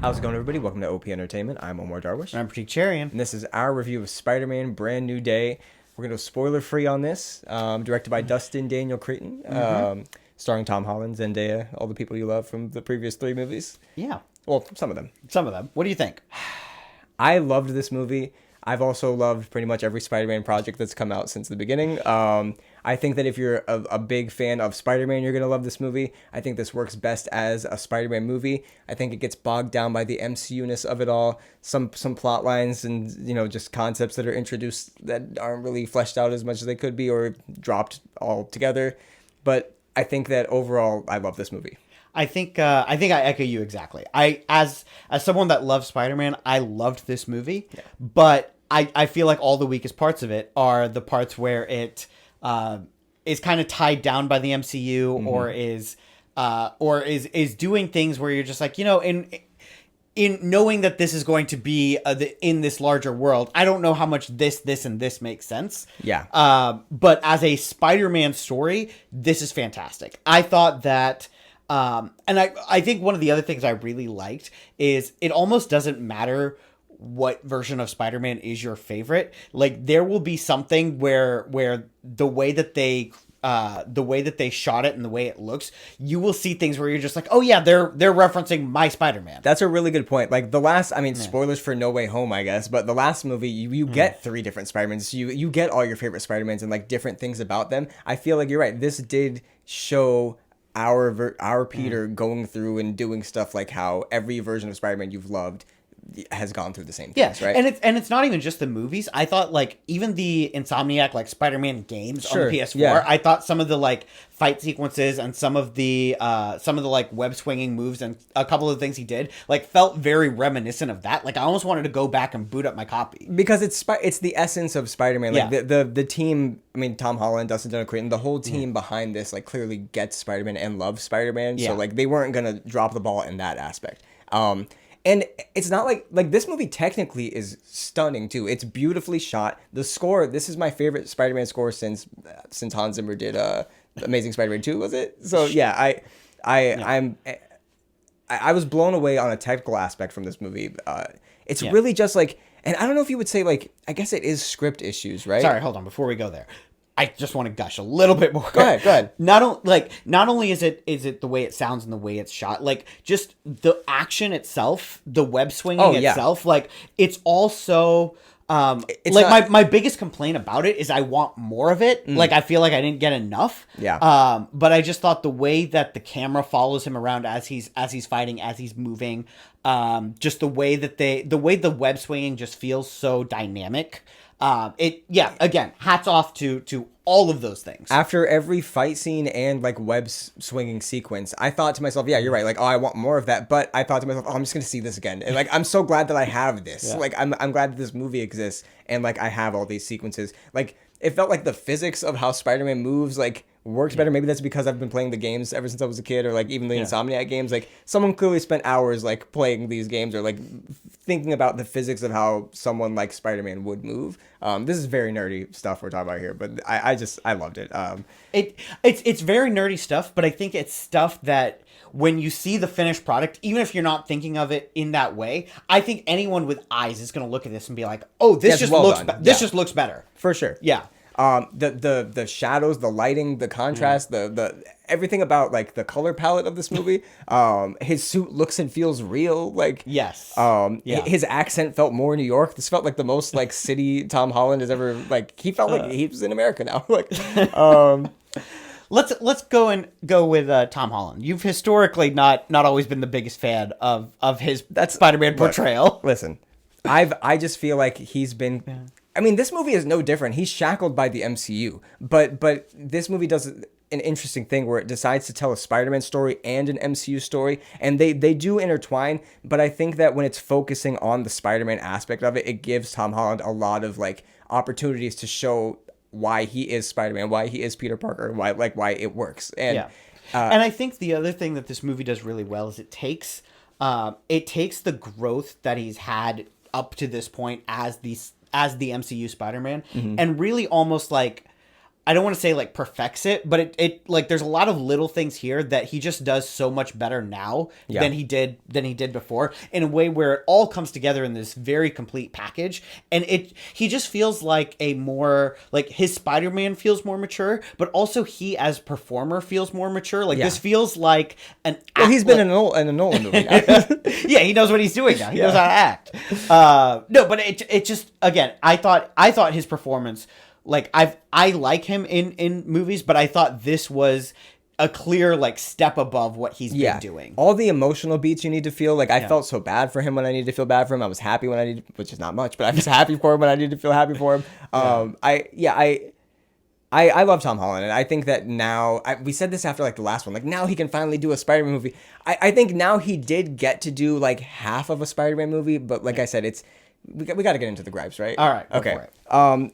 How's it going, everybody? Welcome to OP Entertainment. I'm Omar Darwish. And I'm Pratik Cherian. And this is our review of Spider-Man Brand New Day. We're going to go spoiler-free on this. Directed by Dustin Daniel Cretton. Starring Tom Holland, Zendaya, all the people you love from the previous 3 movies. Yeah. Well, some of them. Some of them. What do you think? I loved this movie. I've also loved pretty much every Spider-Man project that's come out since the beginning. I think that if you're a big fan of Spider-Man, you're going to love this movie. I think this works best as a Spider-Man movie. I think it gets bogged down by the MCU-ness of it all. Some plot lines and, just concepts that are introduced that aren't really fleshed out as much as they could be or dropped altogether. But I think that overall, I love this movie. I think I echo you exactly. As someone that loves Spider-Man, I loved this movie, but I feel like all the weakest parts of it are the parts where it is kind of tied down by the MCU or is doing things where you're just like, in knowing that this is going to be in this larger world, I don't know how much this, and this makes sense. Yeah. But as a Spider-Man story, this is fantastic. I thought that, and I think one of the other things I really liked is it almost doesn't matter what version of Spider-Man is your favorite. Like, there will be something where the way that they shot it and the way it looks, you will see things where you're just like, oh yeah, they're referencing my Spider-Man. That's a really good point. Like spoilers for No Way Home, I guess, but the last movie, you get 3 different Spider-Mans. You get all your favorite Spider-Mans and like different things about them. I feel like you're right. This did show our Peter going through and doing stuff like how every version of Spider-Man you've loved has gone through the same things, right? And it's not even just the movies. I thought like even the Insomniac like Spider-Man games on the PS4. Yeah. I thought some of the like fight sequences and some of the like web swinging moves and a couple of things he did like felt very reminiscent of that. Like I almost wanted to go back and boot up my copy because it's the essence of Spider-Man. Like the team. I mean, Tom Holland, Dustin Daniel Cretton, the whole team behind this like clearly gets Spider-Man and loves Spider-Man. So like they weren't gonna drop the ball in that aspect. And it's not like this movie technically is stunning too. It's beautifully shot. The score, this is my favorite Spider-Man score since Hans Zimmer did Amazing Spider-Man 2, was it? So yeah, I was blown away on a technical aspect from this movie. It's really just like, and I don't know if you would say like, I guess it is script issues, right? Sorry, hold on before we go there. I just want to gush a little bit more. Go ahead. Not only is it the way it sounds and the way it's shot, like just the action itself, the web swinging itself, like it's also it's like not... my biggest complaint about it is I want more of it. Like I feel like I didn't get enough. Yeah. But I just thought the way that the camera follows him around as he's fighting, as he's moving, just the way the web swinging just feels so dynamic. Again, hats off to all of those things. After every fight scene and like web swinging sequence, I thought to myself, yeah, you're right. Like, oh, I want more of that. But I thought to myself, oh, I'm just going to see this again. And like, I'm so glad that I have this. Yeah. Like, I'm glad that this movie exists. And like, I have all these sequences. Like, it felt like the physics of how Spider-Man moves, like, works better. Maybe that's because I've been playing the games ever since I was a kid, or like even the Insomniac games. Like someone clearly spent hours like playing these games or like thinking about the physics of how someone like Spider-Man would move. This is very nerdy stuff we're talking about here, but I loved it. It's very nerdy stuff, but I think it's stuff that when you see the finished product, even if you're not thinking of it in that way, I think anyone with eyes is going to look at this and be like, "Oh, this just looks better." For sure. Yeah. The shadows, the lighting, the contrast, the everything about like the color palette of this movie. His suit looks and feels real. Like yes. His accent felt more New York. This felt like the most like city Tom Holland has ever like. He felt like he was in America now. Like, let's go with Tom Holland. You've historically not always been the biggest fan of his Spider-Man portrayal. Listen, I just feel like he's been. Yeah. I mean, this movie is no different. He's shackled by the MCU, but this movie does an interesting thing where it decides to tell a Spider-Man story and an MCU story, and they do intertwine. But I think that when it's focusing on the Spider-Man aspect of it, it gives Tom Holland a lot of like opportunities to show why he is Spider-Man, why he is Peter Parker, and why it works. And and I think the other thing that this movie does really well is it takes the growth that he's had up to this point as the MCU Spider-Man and really almost like I don't want to say like perfects it, but it like there's a lot of little things here that he just does so much better now than he did before, in a way where it all comes together in this very complete package. And he just feels like a more like his Spider-Man feels more mature, but also he as performer feels more mature. Like this feels like an he's been in a Nolan movie now. Yeah, he knows what he's doing now. He knows how to act. No, but it just, again, I thought his performance, like I like him in movies, but I thought this was a clear like step above what he's been doing. All the emotional beats you need to feel. Like I felt so bad for him when I needed to feel bad for him. I was happy when I needed, which is not much, but I was happy for him when I needed to feel happy for him. I love Tom Holland, and I think that now we said this after like the last one. Like now he can finally do a Spider-Man movie. I think now he did get to do like half of a Spider-Man movie, but like I said, we got to get into the gripes, right? All right. Okay.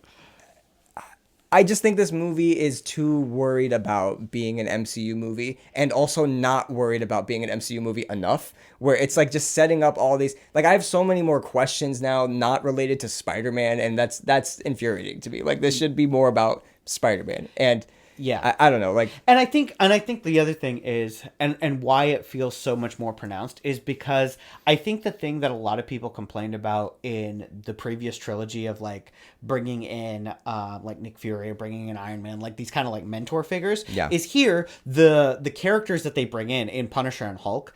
I just think this movie is too worried about being an MCU movie, and also not worried about being an MCU movie enough, where it's like just setting up all these, like I have so many more questions now not related to Spider-Man, and that's infuriating to me. Like this should be more about Spider-Man. And yeah, I don't know, like, and I think the other thing is, and why it feels so much more pronounced is because I think the thing that a lot of people complained about in the previous trilogy of like bringing in like Nick Fury, bringing in Iron Man, like these kind of like mentor figures, is here the characters that they bring in Punisher and Hulk.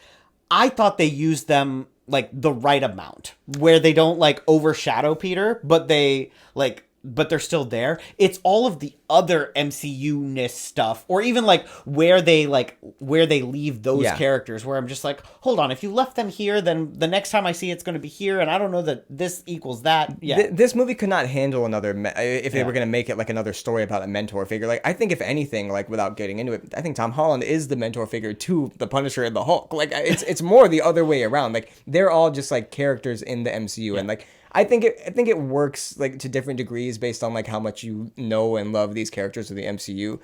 I thought they used them like the right amount, where they don't like overshadow Peter, but they're still there. It's all of the other MCU-ness stuff, or even like where they leave those characters, where I'm just like, hold on, if you left them here, then the next time I see it's going to be here, and I don't know that this equals that. Yeah, this movie could not handle another if they were going to make it like another story about a mentor figure. Like I think if anything, like without getting into it, I think Tom Holland is the mentor figure to the Punisher and the Hulk. Like it's more the other way around. Like they're all just like characters in the MCU, and like I think it works like to different degrees based on like how much you know and love these characters of the MCU.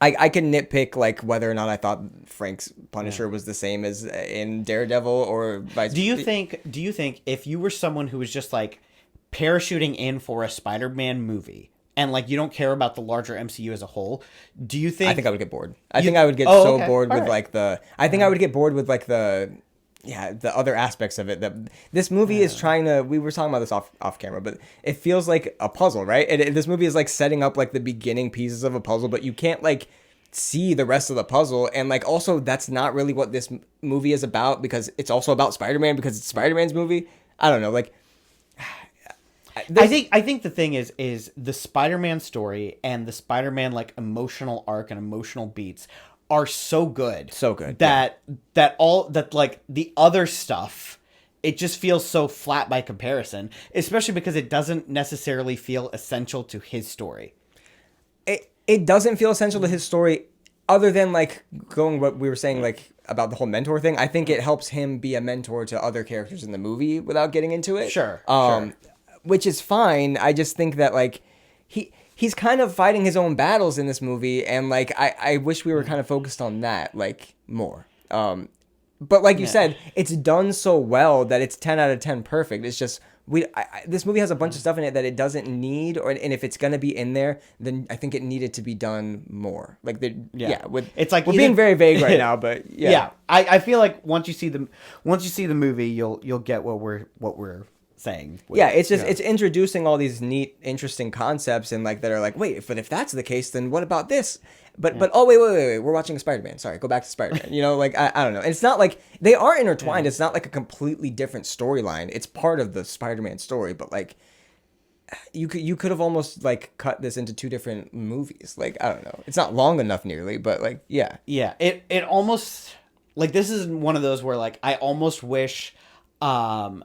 I can nitpick like whether or not I thought Frank's Punisher was the same as in Daredevil or vice. Do you think if you were someone who was just like parachuting in for a Spider-Man movie, and like you don't care about the larger MCU as a whole, do you think? I think I would get bored. I think I would get bored with like the. I think I would get bored with like the other aspects of it. That this movie is trying to. We were talking about this off camera, but it feels like a puzzle, right? This movie is like setting up like the beginning pieces of a puzzle, but you can't like see the rest of the puzzle. And like also, that's not really what this movie is about, because it's also about Spider-Man, because it's Spider-Man's movie. I don't know, like. I think the thing is the Spider-Man story and the Spider-Man like emotional arc and emotional beats are so good that like the other stuff, it just feels so flat by comparison, especially because it doesn't necessarily feel essential to his story. It doesn't feel essential to his story, other than like going what we were saying like about the whole mentor thing. I think it helps him be a mentor to other characters in the movie without getting into it. Sure. Which is fine. I just think that like he's kind of fighting his own battles in this movie, and like I wish we were kind of focused on that like more. But like you said, it's done so well that it's 10 out of 10 perfect. It's just this movie has a bunch of stuff in it that it doesn't need, and if it's gonna be in there, then I think it needed to be done more. Like it's like we're being very vague right now, but I feel like once you see the movie, you'll get what we're saying. It's just it's introducing all these neat, interesting concepts, and like that are like, wait, but if that's the case, then what about this? But wait, we're watching Spider-Man. Sorry, go back to Spider-Man. You know, like I don't know. And it's not like they are intertwined. It's not like a completely different storyline. It's part of the Spider-Man story, but like you could have almost like cut this into two different movies. Like I don't know. It's not long enough nearly, but like it almost like this is one of those where like I almost wish that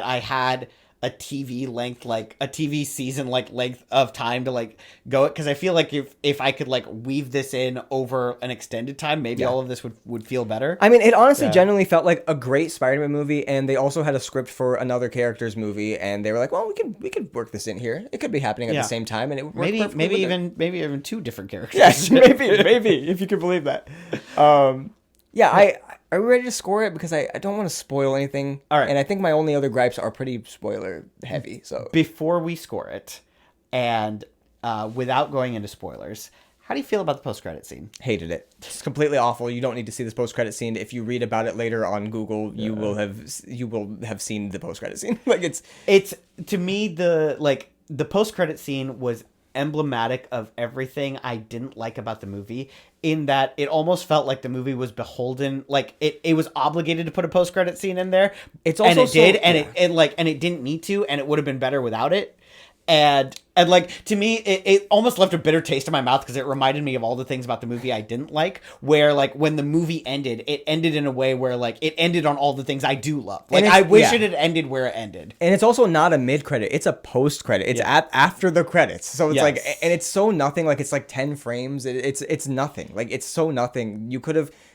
I had a TV length, like a TV season like length of time to like go it, because I feel like if I could like weave this in over an extended time, maybe all of this would feel better. I mean, it honestly genuinely felt like a great Spider-Man movie, and they also had a script for another character's movie, and they were like, well, we could work this in here. It could be happening at the same time, and it would work maybe even two different characters. Yes, maybe if you could believe that. Are we ready to score it? Because I don't want to spoil anything. All right. And I think my only other gripes are pretty spoiler heavy. So before we score it, And without going into spoilers, how do you feel about the post-credit scene? Hated it. It's completely awful. You don't need to see this post-credit scene. If you read about it later on Google, you will have seen the post-credit scene. Like It's to me the post-credit scene was emblematic of everything I didn't like about the movie, in that it almost felt like the movie was beholden, like it was obligated to put a post-credit scene in there. It's also and it did, and it didn't need to, and it would have been better without it. And like, to me, it almost left a bitter taste in my mouth, because it reminded me of all the things about the movie I didn't like, where like when the movie ended, it ended in a way where like it ended on all the things I do love. Like I wish it had ended where it ended. And it's also not a mid-credit, it's a post-credit. It's after the credits. So it's like, and it's so nothing, like it's like 10 frames. It's nothing. Like it's so nothing.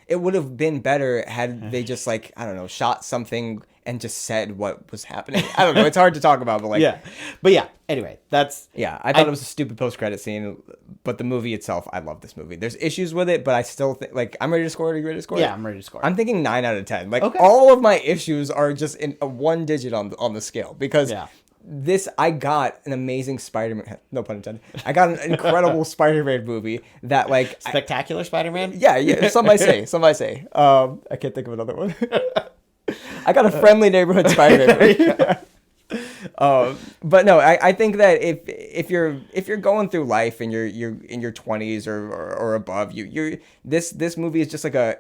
It would have been better had they just like, I don't know, shot something and just said what was happening. I don't know. It's hard to talk about, but like... Anyway, that's... Yeah, I thought it was a stupid post-credit scene, but the movie itself, I love this movie. There's issues with it, but I still think... Like, I'm ready to score it. Are you ready to score it? Yeah, I'm ready to score it. I'm thinking 9 out of 10. Like, all of my issues are just in a 1 digit on the scale, because... I got an amazing Spider-Man, no pun intended. I got an incredible Spider-Man movie that like... Spectacular Spider-Man? Yeah, some might say. I can't think of another one. I got a Friendly Neighborhood Spider-Man movie. But no, I think that if you're going through life and you're in your 20s or above, this movie is just like a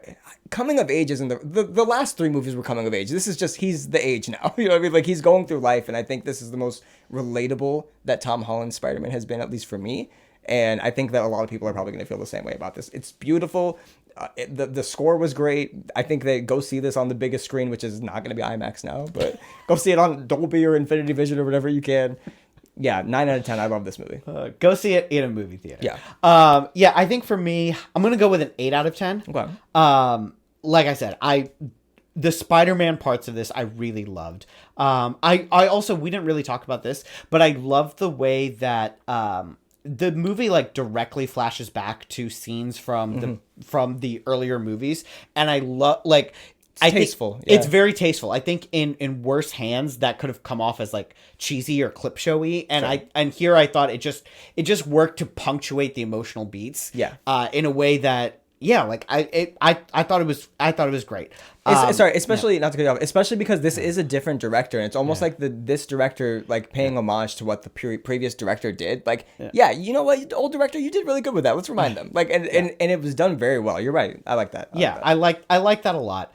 coming of age. Isn't the last 3 movies were coming of age. This is just, he's the age now. You know what I mean? Like, he's going through life, and I think this is the most relatable that Tom Holland's Spider-Man has been, at least for me. And I think that a lot of people are probably going to feel the same way about this. It's beautiful. The score was great. I think that go see this on the biggest screen, which is not going to be IMAX now, but go see it on Dolby or Infinity Vision or whatever you can. Yeah, 9 out of 10. I love this movie. Go see it in a movie theater. Yeah. I think for me, I'm going to go with an 8 out of 10. Okay. Like I said, the Spider-Man parts of this I really loved. I also, we didn't really talk about this, but I love the way that the movie like directly flashes back to scenes from the earlier movies, and I love like it's tasteful. It's very tasteful. I think in worse hands that could have come off as like cheesy or clip showy, and here I thought it just worked to punctuate the emotional beats. Yeah. In a way that I thought it was great. Especially not to cut you off, especially because this is a different director, and it's almost like this director like paying homage to what the previous director did. Like, you know what, old director, you did really good with that. Let's remind them. Like, and it was done very well. You're right. I like that. I like that a lot.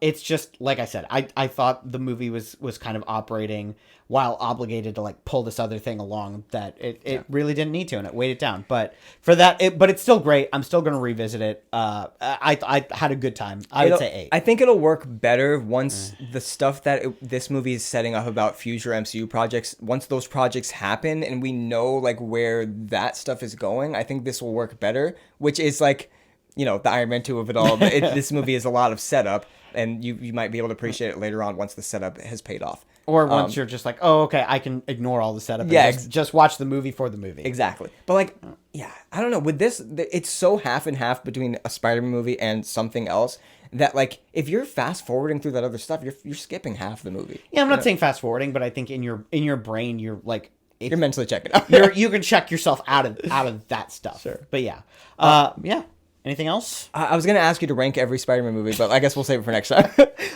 It's just like I said, I thought the movie was kind of operating while obligated to like pull this other thing along that it really didn't need to, and it weighed it down. But for that, but it's still great. I'm still going to revisit it. I had a good time. I would say 8. I think it'll work better once the stuff that this movie is setting up about future MCU projects, once those projects happen and we know like where that stuff is going, I think this will work better, which is like, you know, the Iron Man 2 of it all. This movie is a lot of setup, and you might be able to appreciate it later on once the setup has paid off. Or once you're just like, oh, okay, I can ignore all the setup and just watch the movie for the movie. Exactly. But like, I don't know. With this, it's so half and half between a Spider-Man movie and something else that like, if you're fast forwarding through that other stuff, you're skipping half the movie. Yeah, I'm not saying fast forwarding, but I think in your brain, you're like... You're mentally checking out. You can check yourself out of that stuff. Sure. But yeah. Anything else? I was going to ask you to rank every Spider-Man movie, but I guess we'll save it for next time.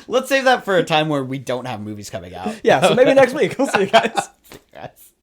Let's save that for a time where we don't have movies coming out. Yeah, so maybe next week. We'll see you guys.